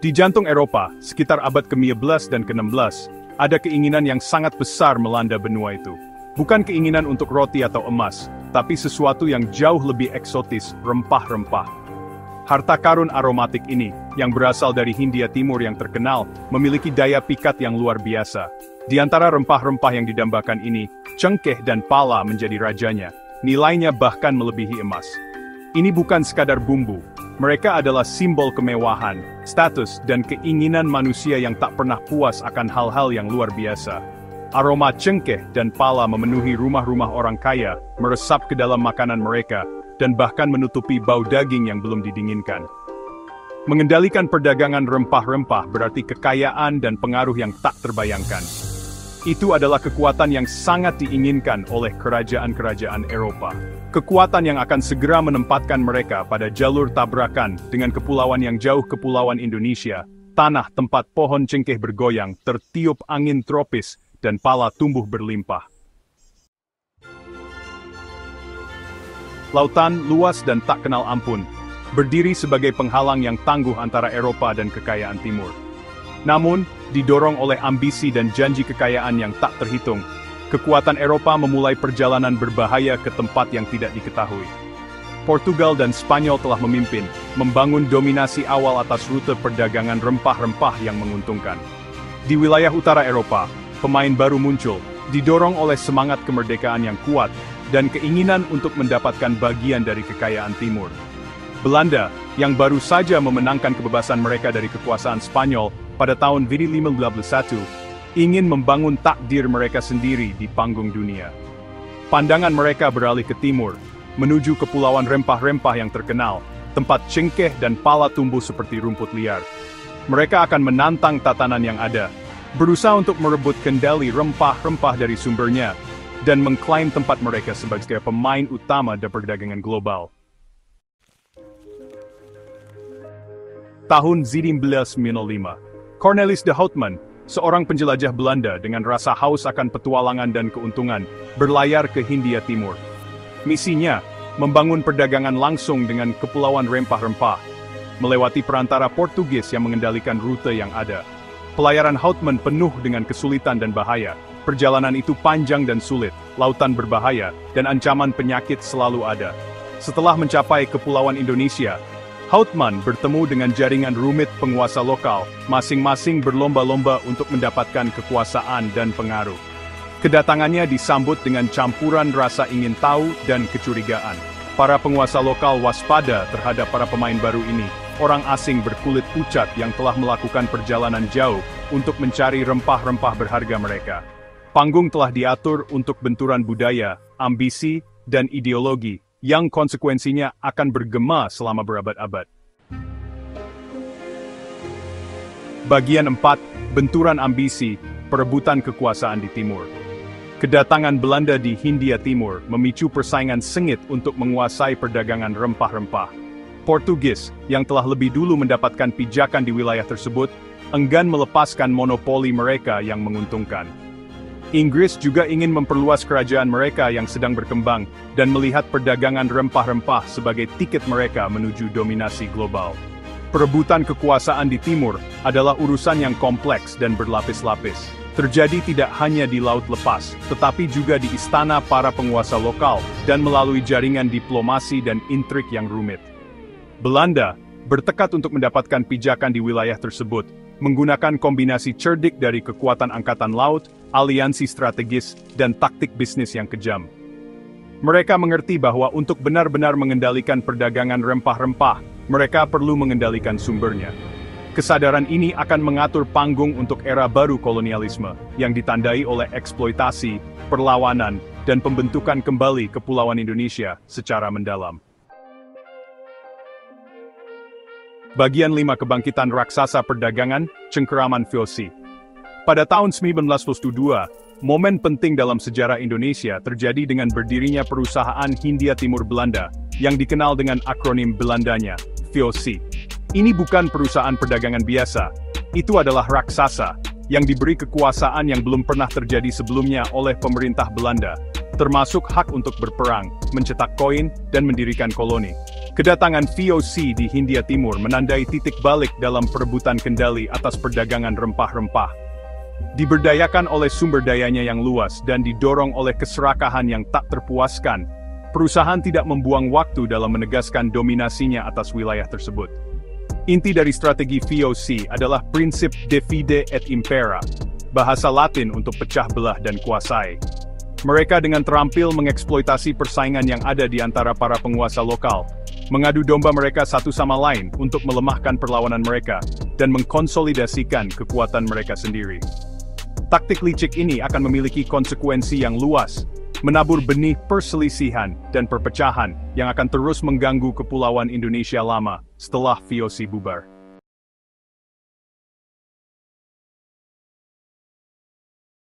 Di jantung Eropa, sekitar abad ke-15 dan ke-16, ada keinginan yang sangat besar melanda benua itu. Bukan keinginan untuk roti atau emas, tapi sesuatu yang jauh lebih eksotis, rempah-rempah. Harta karun aromatik ini, yang berasal dari Hindia Timur yang terkenal, memiliki daya pikat yang luar biasa. Di antara rempah-rempah yang didambakan ini, cengkeh dan pala menjadi rajanya. Nilainya bahkan melebihi emas. Ini bukan sekadar bumbu. Mereka adalah simbol kemewahan, status, dan keinginan manusia yang tak pernah puas akan hal-hal yang luar biasa. Aroma cengkeh dan pala memenuhi rumah-rumah orang kaya, meresap ke dalam makanan mereka, dan bahkan menutupi bau daging yang belum didinginkan. Mengendalikan perdagangan rempah-rempah berarti kekayaan dan pengaruh yang tak terbayangkan. Itu adalah kekuatan yang sangat diinginkan oleh kerajaan-kerajaan Eropa. Kekuatan yang akan segera menempatkan mereka pada jalur tabrakan dengan kepulauan yang jauh kepulauan Indonesia, tanah tempat pohon cengkeh bergoyang, tertiup angin tropis, dan pala tumbuh berlimpah. Lautan luas dan tak kenal ampun, berdiri sebagai penghalang yang tangguh antara Eropa dan kekayaan Timur. Namun, didorong oleh ambisi dan janji kekayaan yang tak terhitung, kekuatan Eropa memulai perjalanan berbahaya ke tempat yang tidak diketahui. Portugal dan Spanyol telah memimpin, membangun dominasi awal atas rute perdagangan rempah-rempah yang menguntungkan. Di wilayah utara Eropa, pemain baru muncul, didorong oleh semangat kemerdekaan yang kuat, dan keinginan untuk mendapatkan bagian dari kekayaan Timur. Belanda, yang baru saja memenangkan kebebasan mereka dari kekuasaan Spanyol pada tahun 1551, ingin membangun takdir mereka sendiri di panggung dunia. Pandangan mereka beralih ke timur, menuju kepulauan rempah-rempah yang terkenal, tempat cengkeh dan pala tumbuh seperti rumput liar. Mereka akan menantang tatanan yang ada, berusaha untuk merebut kendali rempah-rempah dari sumbernya, dan mengklaim tempat mereka sebagai pemain utama dalam perdagangan global. Tahun 1705, Cornelis de Houtman, seorang penjelajah Belanda dengan rasa haus akan petualangan dan keuntungan, berlayar ke Hindia Timur. Misinya, membangun perdagangan langsung dengan kepulauan rempah-rempah, melewati perantara Portugis yang mengendalikan rute yang ada. Pelayaran Houtman penuh dengan kesulitan dan bahaya. Perjalanan itu panjang dan sulit, lautan berbahaya, dan ancaman penyakit selalu ada. Setelah mencapai kepulauan Indonesia, Houtman bertemu dengan jaringan rumit penguasa lokal, masing-masing berlomba-lomba untuk mendapatkan kekuasaan dan pengaruh. Kedatangannya disambut dengan campuran rasa ingin tahu dan kecurigaan. Para penguasa lokal waspada terhadap para pemain baru ini, orang asing berkulit pucat yang telah melakukan perjalanan jauh untuk mencari rempah-rempah berharga mereka. Panggung telah diatur untuk benturan budaya, ambisi, dan ideologi, yang konsekuensinya akan bergema selama berabad-abad. Bagian 4, benturan ambisi, perebutan kekuasaan di timur. Kedatangan Belanda di Hindia Timur memicu persaingan sengit untuk menguasai perdagangan rempah-rempah. Portugis, yang telah lebih dulu mendapatkan pijakan di wilayah tersebut, enggan melepaskan monopoli mereka yang menguntungkan. Inggris juga ingin memperluas kerajaan mereka yang sedang berkembang, dan melihat perdagangan rempah-rempah sebagai tiket mereka menuju dominasi global. Perebutan kekuasaan di timur adalah urusan yang kompleks dan berlapis-lapis. Terjadi tidak hanya di laut lepas, tetapi juga di istana para penguasa lokal, dan melalui jaringan diplomasi dan intrik yang rumit. Belanda bertekad untuk mendapatkan pijakan di wilayah tersebut, menggunakan kombinasi cerdik dari kekuatan angkatan laut, aliansi strategis, dan taktik bisnis yang kejam. Mereka mengerti bahwa untuk benar-benar mengendalikan perdagangan rempah-rempah, mereka perlu mengendalikan sumbernya. Kesadaran ini akan mengatur panggung untuk era baru kolonialisme, yang ditandai oleh eksploitasi, perlawanan, dan pembentukan kembali Kepulauan Indonesia secara mendalam. Bagian 5, kebangkitan raksasa perdagangan, cengkeraman VOC. Pada tahun 1902, momen penting dalam sejarah Indonesia terjadi dengan berdirinya perusahaan Hindia Timur Belanda, yang dikenal dengan akronim Belandanya, VOC. Ini bukan perusahaan perdagangan biasa, itu adalah raksasa, yang diberi kekuasaan yang belum pernah terjadi sebelumnya oleh pemerintah Belanda, termasuk hak untuk berperang, mencetak koin, dan mendirikan koloni. Kedatangan VOC di Hindia Timur menandai titik balik dalam perebutan kendali atas perdagangan rempah-rempah. Diberdayakan oleh sumber dayanya yang luas dan didorong oleh keserakahan yang tak terpuaskan, perusahaan tidak membuang waktu dalam menegaskan dominasinya atas wilayah tersebut. Inti dari strategi VOC adalah prinsip divide et impera, bahasa Latin untuk pecah belah dan kuasai. Mereka dengan terampil mengeksploitasi persaingan yang ada di antara para penguasa lokal, mengadu domba mereka satu sama lain untuk melemahkan perlawanan mereka, dan mengkonsolidasikan kekuatan mereka sendiri. Taktik licik ini akan memiliki konsekuensi yang luas, menabur benih perselisihan dan perpecahan yang akan terus mengganggu kepulauan Indonesia lama setelah VOC bubar.